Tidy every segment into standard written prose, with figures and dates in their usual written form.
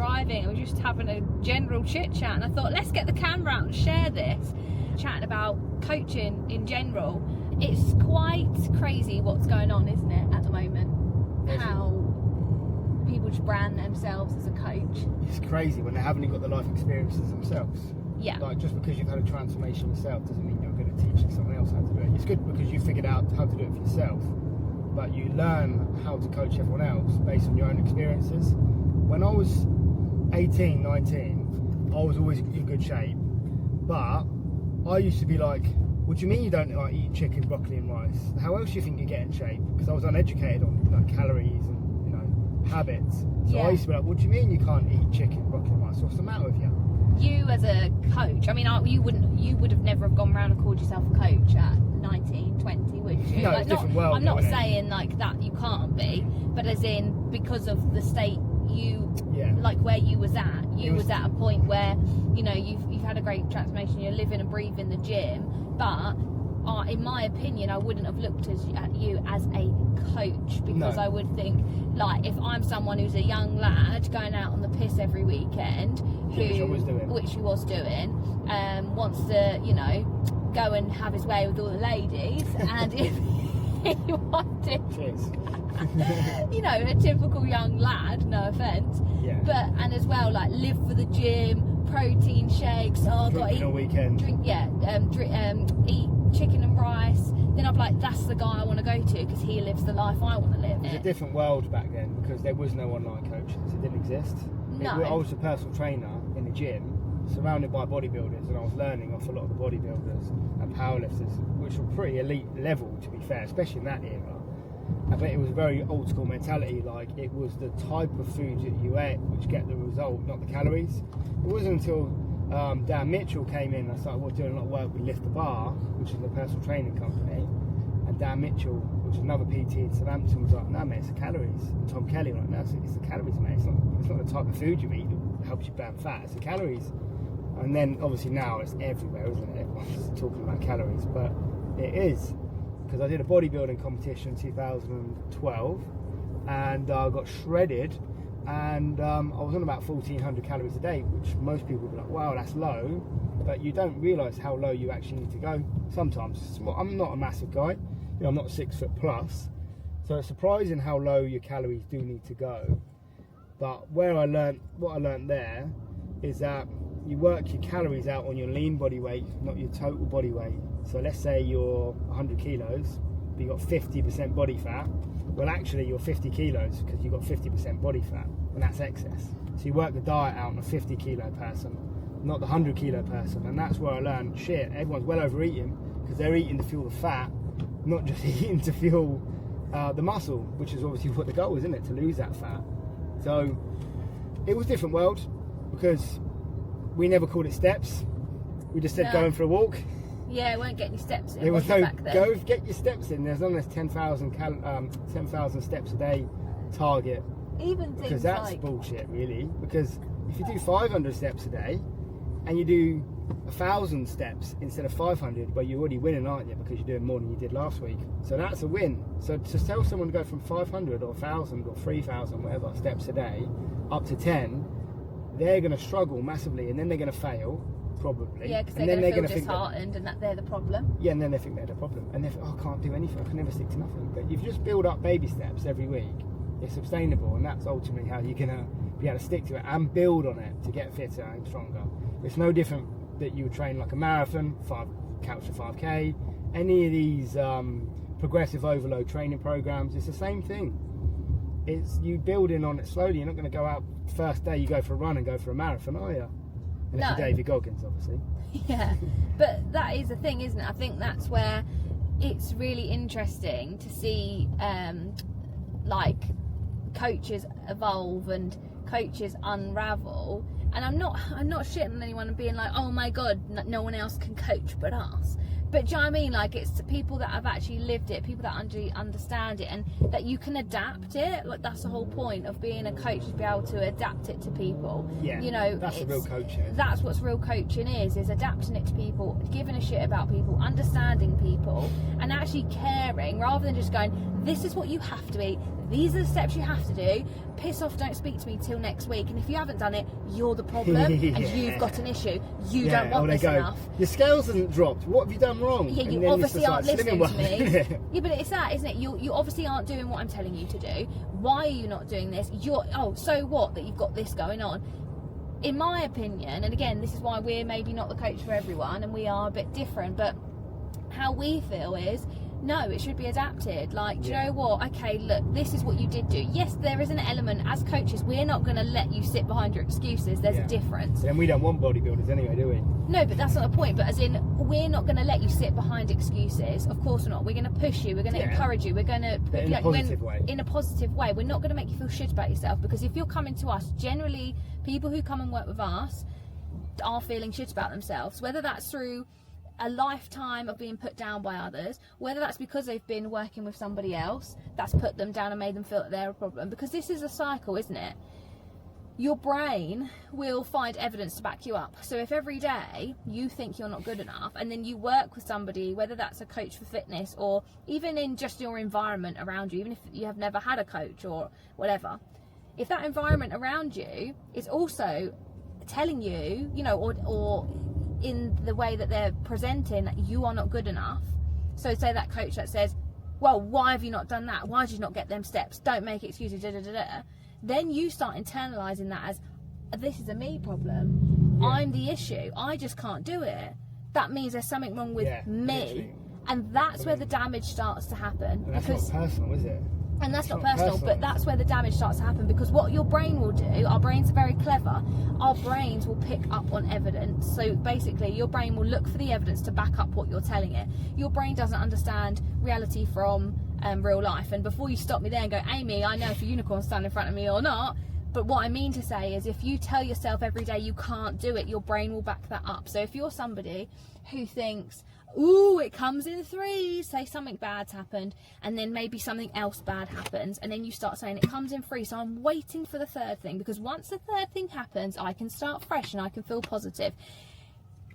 driving, and we were just having a general chit chat, and I thought, let's get the camera out and share this, chatting about coaching in general. It's quite crazy what's going on, isn't it, at the moment? How people just brand themselves as a coach. It's crazy when they haven't got the life experiences themselves. Yeah. Like, just because you've had a transformation yourself doesn't mean you're good at teaching someone else how to do it. It's good because you figured out how to do it for yourself, but you learn how to coach everyone else based on your own experiences. When I was 18, 19, I was always in good shape, but I used to be like, what do you mean you don't like eat chicken, broccoli and rice? How else do you think you get in shape? Because I was uneducated on like calories and, you know, habits. So I used to be like, what do you mean you can't eat chicken, broccoli and rice? What's the matter with you? You as a coach, I mean, you would have never have gone around and called yourself a coach at 19, 20, would you? No, like, it's a different world. I'm not saying like that you can't be, but as in because of the state like where you was at, was at a point where, you know, you've had a great transformation, you're living and breathing the gym, but in my opinion, I wouldn't have looked at you as a coach, because I would think, like, if I'm someone who's a young lad going out on the piss every weekend, which he was doing, wants to, you know, go and have his way with all the ladies, and if he wanted, you know, a typical young lad, no offence, but, and as well, like, live for the gym, protein shakes, Drinking all weekend. Eat chicken and rice, then I'd be like, that's the guy I want to go to, because he lives the life I want to live. It was a different world back then, because there was no online coaches. It didn't exist. I was a personal trainer in the gym, surrounded by bodybuilders, and I was learning off a lot of the bodybuilders and powerlifters, which were pretty elite level, to be fair, especially in that era. But it was a very old school mentality, like it was the type of food that you ate which get the result, not the calories. It wasn't until Dan Mitchell came in, I started doing a lot of work with Lift the Bar, which is a personal training company, and Dan Mitchell, which is another PT in Southampton, was like, no mate, it's the calories. And Tom Kelly was like, no, it's the calories, mate. It's not the type of food you eat that helps you burn fat, it's the calories. And then obviously now it's everywhere, isn't it? Everyone's talking about calories, but it is. Because I did a bodybuilding competition in 2012, and I got shredded, and I was on about 1,400 calories a day, which most people would be like, wow, that's low, but you don't realise how low you actually need to go. Sometimes, I'm not a massive guy, you know, I'm not 6 foot plus, so it's surprising how low your calories do need to go. But what I learned there is that you work your calories out on your lean body weight, not your total body weight. So let's say you're 100 kilos, but you've got 50% body fat. Well, actually you're 50 kilos because you've got 50% body fat, and that's excess. So you work the diet out on a 50 kilo person, not the 100 kilo person. And that's where I learned, shit, everyone's well overeating because they're eating to fuel the fat, not just eating to fuel the muscle, which is obviously what the goal is, isn't it? To lose that fat. So it was a different world, because we never called it steps. We just said going for a walk. Yeah, we weren't getting your steps in. It was go get your steps in. There's almost 10,000 steps a day target. Even things because that's like bullshit, really. Because if you do 500 steps a day and you do 1,000 steps instead of 500, well, you're already winning, aren't you? Because you're doing more than you did last week. So that's a win. So to tell someone to go from 500 or 1,000 or 3,000, whatever, steps a day up to 10, they're going to struggle massively, and then they're going to fail. Probably. Yeah, because they're going to feel disheartened and that they're the problem. Yeah, and then they think they're the problem. And they think, oh, I can't do anything, I can never stick to nothing. But if you just build up baby steps every week, it's sustainable, and that's ultimately how you're going to be able to stick to it and build on it to get fitter and stronger. It's no different that you would train like a marathon, couch to 5k, any of these progressive overload training programs, it's the same thing. It's you building on it slowly. You're not going to go out first day, you go for a run and go for a marathon, are you? Unless you're David Goggins, obviously. Yeah, but that is the thing, isn't it? I think that's where it's really interesting to see, like, coaches evolve and coaches unravel. And I'm not shitting on anyone and being like, oh my god, no one else can coach but us. But do you know what I mean? Like, it's the people that have actually lived it, people that understand it, and that you can adapt it. Like, that's the whole point of being a coach, is be able to adapt it to people. Yeah, you know, that's the real coaching. That's what's real coaching is adapting it to people, giving a shit about people, understanding people, and actually caring, rather than just going, this is what you have to eat, these are the steps you have to do. Piss off, don't speak to me till next week. And if you haven't done it, you're the problem and you've got an issue. You don't want this enough. Your scales hasn't dropped. What have you done wrong? Yeah, you obviously aren't listening to me. Yeah, but it's that, isn't it? You obviously aren't doing what I'm telling you to do. Why are you not doing this? So what that you've got this going on? In my opinion, and again, this is why we're maybe not the coach for everyone and we are a bit different, but how we feel is, no, it should be adapted. Like, do you know what? Okay, look, this is what you did do. Yes, there is an element, as coaches, we're not going to let you sit behind your excuses. There's a difference. And we don't want bodybuilders anyway, do we? No, but that's not the point. But as in, we're not going to let you sit behind excuses. Of course not. We're going to push you. We're going to encourage you. We're going to... in a positive way. In a positive way. We're not going to make you feel shit about yourself, because if you're coming to us, generally, people who come and work with us are feeling shit about themselves, whether that's through a lifetime of being put down by others, whether that's because they've been working with somebody else that's put them down and made them feel that they're a problem. Because this is a cycle, isn't it? Your brain will find evidence to back you up. So if every day you think you're not good enough, and then you work with somebody, whether that's a coach for fitness or even in just your environment around you, even if you have never had a coach or whatever, if that environment around you is also telling you, you know, or in the way that they're presenting that you are not good enough. So say that coach that says, well, why have you not done that? Why did you not get them steps? Don't make excuses, Then you start internalizing that as, this is a me problem. I'm the issue. I just can't do it. That means there's something wrong with me. Literally. And that's where the damage starts to happen. And that's not personal, is it? And that's not personal, but that's where the damage starts to happen, because what your brain will do, our brains are very clever, our brains will pick up on evidence. So basically your brain will look for the evidence to back up what you're telling it. Your brain doesn't understand reality from real life. And before you stop me there and go, Amy, I know if a unicorn's standing in front of me or not, but what I mean to say is, if you tell yourself every day you can't do it, your brain will back that up. So if you're somebody who thinks, ooh, it comes in threes, say something bad's happened, and then maybe something else bad happens, and then you start saying it comes in threes, so I'm waiting for the third thing, because once the third thing happens, I can start fresh and I can feel positive.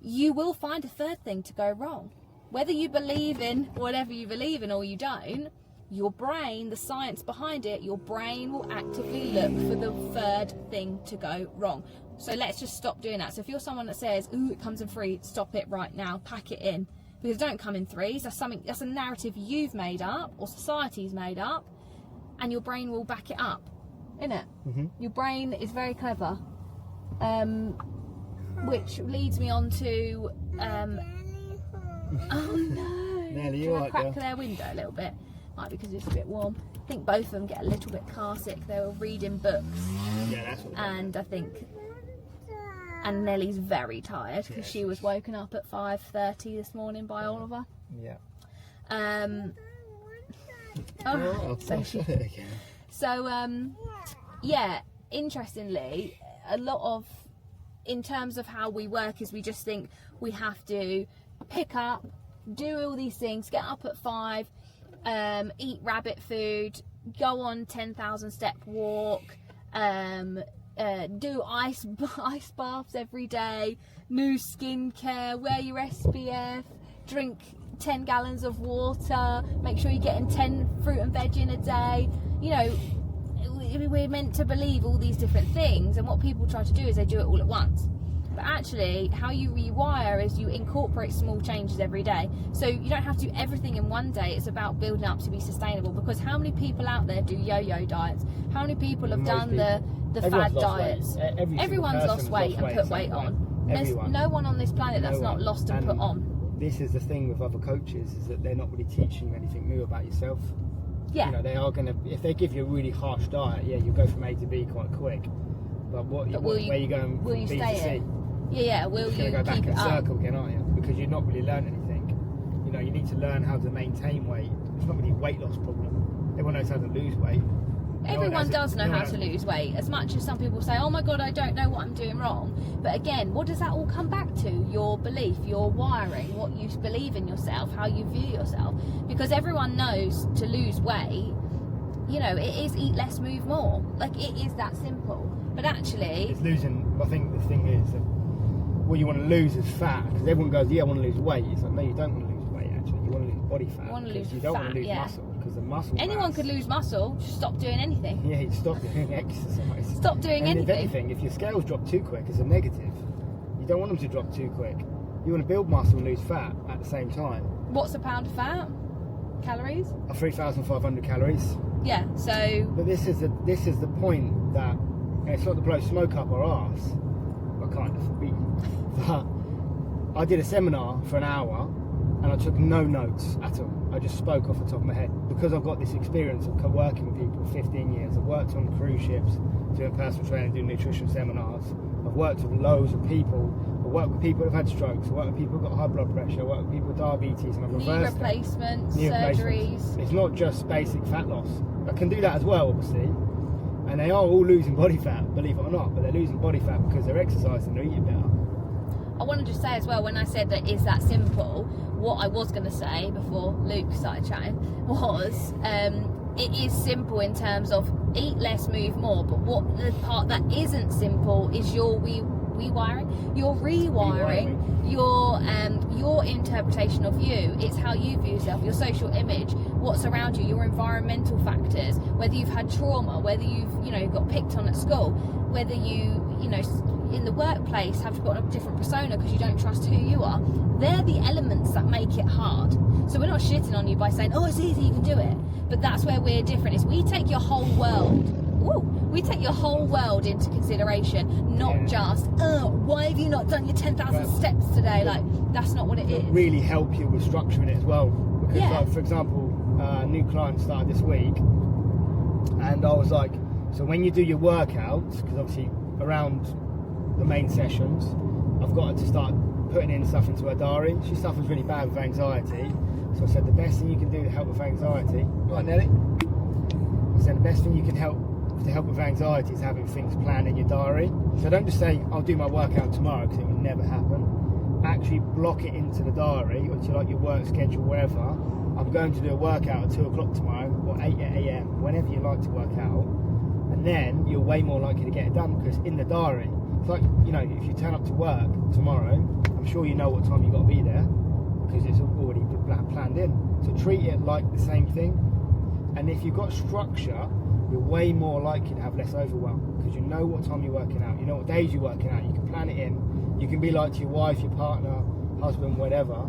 You will find a third thing to go wrong. Whether you believe in whatever you believe in or you don't, your brain, the science behind it, your brain will actively look for the third thing to go wrong. So let's just stop doing that. So if you're someone that says, ooh, it comes in threes, stop it right now, pack it in. Because don't come in threes. That's a narrative you've made up or society's made up, and your brain will back it up, innit? Your brain is very clever, which leads me on to oh no, Nelly, you want to crack their window a little bit? Might be because it's a bit warm. I think both of them get a little bit car sick. They were reading books, that's what and I think. And Nellie's very tired because she was woken up at 5:30 this morning by Oliver. Yeah. Yeah, interestingly, a lot of, in terms of how we work, is we just think we have to pick up, do all these things, get up at 5, eat rabbit food, go on 10,000 step walk, do ice baths every day, new skincare, wear your SPF, drink 10 gallons of water, make sure you're getting 10 fruit and veg in a day. You know, we're meant to believe all these different things, and what people try to do is they do it all at once. But actually, how you rewire is you incorporate small changes every day. So you don't have to do everything in one day. It's about building up to be sustainable. Because how many people out there do yo-yo diets? How many people have done the fad diets? Everyone's lost weight and put weight on. There's no one on this planet that's not lost and put on. This is the thing with other coaches, is that they're not really teaching you anything new about yourself. Yeah. You know, they are going to, if they give you a really harsh diet, yeah, you'll go from A to B quite quick. But where are you going from B to C? Yeah, will you go back keep in it a up? circle again, aren't you? Because you've not really learned anything. You know, you need to learn how to maintain weight. It's not really a weight loss problem. Everyone knows how to lose weight. Everyone does know how to lose weight. As much as some people say, oh my God, I don't know what I'm doing wrong. But again, what does that all come back to? Your belief, your wiring, what you believe in yourself, how you view yourself. Because everyone knows to lose weight, you know, it is eat less, move more. Like, it is that simple. But actually, it's losing. I think the thing is that what you want to lose is fat, because everyone goes, yeah, I want to lose weight. It's like, no, you don't want to lose weight, actually. You want to lose body fat. You want to lose you don't fat, want to lose muscle, because the muscle Anyone could lose muscle, just stop doing anything. Yeah, you stop doing exercise. Stop doing and anything. If anything, if your scales drop too quick, it's a negative. You don't want them to drop too quick. You want to build muscle and lose fat at the same time. What's a pound of fat? Calories? 3,500 calories. Yeah, so... But this is the point that, it's not to blow smoke up our arse, but kind of, but I did a seminar for an hour and I took no notes at all. I just spoke off the top of my head because I've got this experience of working with people for 15 years. I've worked on cruise ships, doing personal training, doing nutrition seminars. I've worked with loads of people. I've worked with people who've had strokes. I've worked with people who've got high blood pressure. I've worked with people with diabetes, and I've reversed replacements, surgeries. It's not just basic fat loss. I can do that as well, obviously. And they are all losing body fat, believe it or not, but they're losing body fat because they're exercising, they're eating better. I want to just say as well, when I said that is that simple, what I was going to say before Luke started chatting was it is simple in terms of eat less, move more, but what the part that isn't simple is your rewiring, your interpretation of you. It's how you view yourself, your social image, what's around you, your environmental factors, whether you've had trauma, whether you've got picked on at school, whether you in the workplace have got a different persona because you don't trust who you are. They're the elements that make it hard. So we're not shitting on you by saying, oh, it's easy, you can do it. But that's where we're different, is we take your whole world. We take your whole world into consideration, not just, why have you not done your 10,000 steps today? Like, that's not what it is. Really help you with structuring it as well. Because, like, for example, a new client started this week, and I was like, so when you do your workouts, because obviously around the main sessions, I've got her to start putting in stuff into her diary. She suffers really bad with anxiety, so I said the best thing you can do to help with anxiety, right, Nelly? I said the best thing you can to help with anxiety is having things planned in your diary. So don't just say, I'll do my workout tomorrow, because it will never happen. Actually block it into the diary, or to like your work schedule, wherever. I'm going to do a workout at 2 o'clock tomorrow, or 8 a.m, whenever you like to work out. And then you're way more likely to get it done, because in the diary, it's like, if you turn up to work tomorrow, I'm sure you know what time you've got to be there, because it's already planned in. So treat it like the same thing. And if you've got structure, you're way more likely to have less overwhelm, because you know what time you're working out, you know what days you're working out, you can plan it in, you can be like to your wife, your partner, husband, whatever,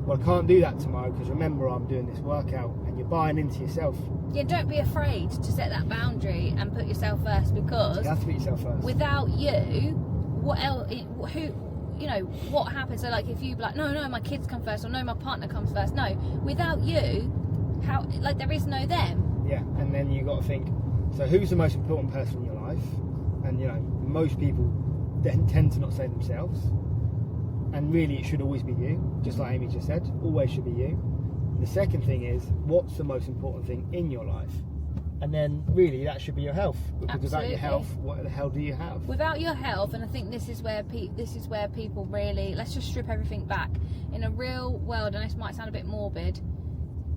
well, I can't do that tomorrow because remember I'm doing this workout, and you're buying into yourself. Yeah, don't be afraid to set that boundary and put yourself first, because you have to put yourself first. Without you, what else, what happens? So like if you be like, no, my kids come first, or no, my partner comes first. No, without you, how, like, there is no them. Yeah, and then you got to think, so who's the most important person in your life? And most people tend to not say themselves, and really it should always be you, just like Amy just said, always should be you. The second thing is, what's the most important thing in your life? And then really that should be your health, because without your health, what the hell do you have? Without your health, and I think this is where people really, let's just strip everything back. In a real world, and this might sound a bit morbid,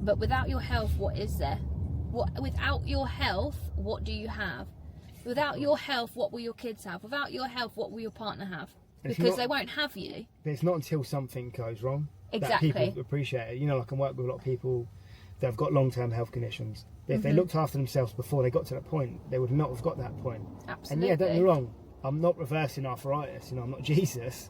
but without your health, what is there? Without your health, what do you have? Without your health, what will your kids have? Without your health, what will your partner have? Because they won't have you. But it's not until something goes wrong that people appreciate it. I can work with a lot of people that have got long-term health conditions. If they looked after themselves before they got to that point, they would not have got that point. Absolutely. And yeah, don't get me wrong, I'm not reversing arthritis, I'm not Jesus,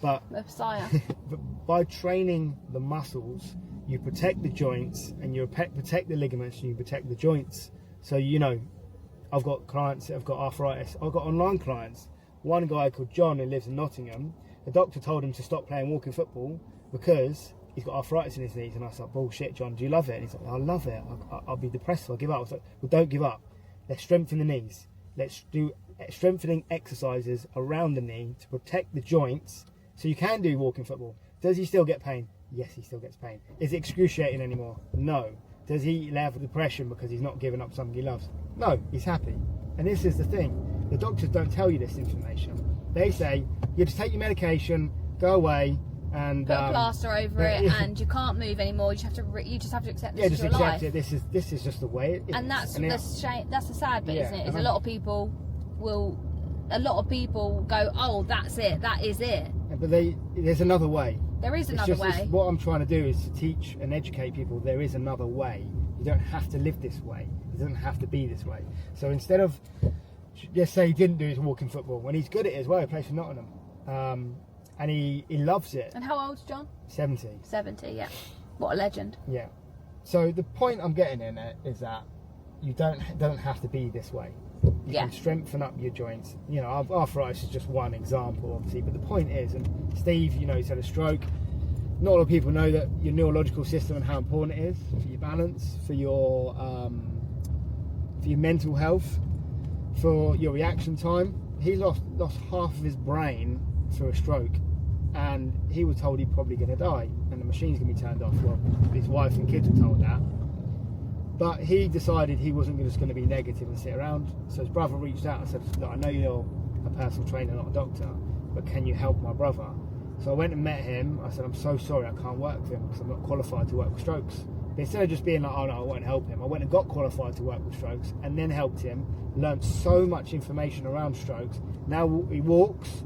but Messiah. But by training the muscles, you protect the joints, and you protect the ligaments, and you protect the joints. So I've got clients that have got arthritis. I've got online clients. One guy called John, who lives in Nottingham, the doctor told him to stop playing walking football because he's got arthritis in his knees. And I was like, bullshit, John, do you love it? And he's like, I love it. I'll be depressed if I give up. I was like, well, don't give up. Let's strengthen the knees. Let's do strengthening exercises around the knee to protect the joints so you can do walking football. Does he still get pain? Yes, he still gets pain. Is it excruciating anymore? No. Does he have depression because he's not giving up something he loves? No, he's happy. And this is the thing. The doctors don't tell you this information. They say, you just take your medication, go away, and put a plaster over it, and you can't move anymore. You just have to accept this is your life. It. This is just the way it is. And that's the sad bit, isn't it? Is a lot of people go, oh, that's it, that is it. But there's another way. There is another way. What I'm trying to do is to teach and educate people. There is another way. You don't have to live this way. It doesn't have to be this way. So instead of, just say he didn't do his walking football, when he's good at it as well, he plays for Nottingham. And he loves it. And how old's John? 70. 70, yeah. What a legend. Yeah. So the point I'm getting in it is that you don't have to be this way. You can strengthen up your joints. You know, arthritis is just one example, obviously. But the point is, and Steve, you know, he's had a stroke. Not a lot of people know that your neurological system and how important it is for your balance, for your mental health, for your reaction time. He lost half of his brain through a stroke, and he was told he's probably going to die and the machine's going to be turned off. Well, his wife and kids were told that, but he decided he wasn't just going to be negative and sit around. So his brother reached out and said, look, I know you're a personal trainer, not a doctor, but can you help my brother? So I went and met him. I said, I'm so sorry I can't work with him because I'm not qualified to work with strokes. But instead of just being like, oh no, I won't help him, I went and got qualified to work with strokes and then helped him, learned so much information around strokes. Now he walks.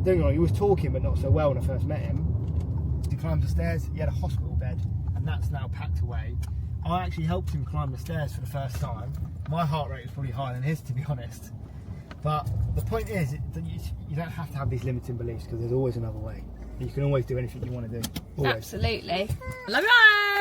Don't get me wrong, he was talking but not so well when I first met him. He climbed the stairs, he had a hospital bed, and that's now packed away. I actually helped him climb the stairs for the first time. My heart rate was probably higher than his, to be honest. But the point is, you don't have to have these limiting beliefs because there's always another way. You can always do anything you want to do. Always. Absolutely. Bye-bye.